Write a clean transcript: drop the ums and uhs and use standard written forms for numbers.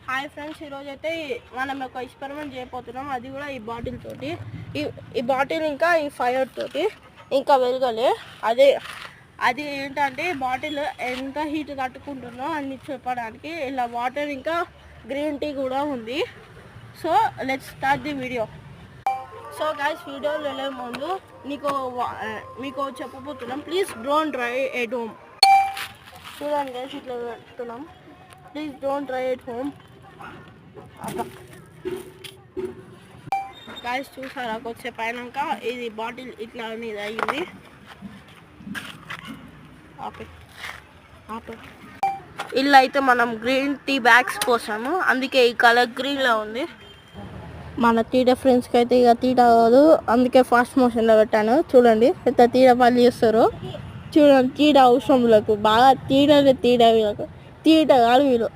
Hi friends, ఈరోజు అయితే మనం ఒక ఎక్స్పెరిమెంట్ చేయబోతున్నాం. అది కూడా ఈ బాటిల్ తోటి. ఈ బాటిల్ ఇంకా ఈ ఫైర్ తోటి ఇంకా వెలగలే. అది ఏంటంటే బాటిల్ ఎంత హీట్ తట్టుకుంటుందో అని చెప్పడానికి ఇలా వాటర్ ఇంకా గ్రీన్ టీ కూడా ఉంది. So let's start the video. So guys, వీడియోలో వెళ్ళే ముందు మీకు చెప్పబోతున్నాం. Please don't try at home. చూడండి గైస్, ఇట్లా పెడుతున్నాం. Please don't try at home. Guys చూసారా, వచ్చే పైనాక ఇది బాటిల్ ఇట్లా అనేది అయ్యింది. ఇలా అయితే మనం గ్రీన్ టీ బ్యాగ్స్ పోసాము, అందుకే ఈ కలర్ గ్రీన్లో ఉంది. మన తీట ఫ్రెండ్స్కి అయితే ఇక తీట కాదు, అందుకే ఫాస్ట్ మోషన్లో పెట్టాను. చూడండి ఎంత తీట పని చేస్తారు. చూడండి, తీట అవసరం వీళ్ళకు బాగా తీట వీళ్ళకు తీట కాదు వీళ్ళు.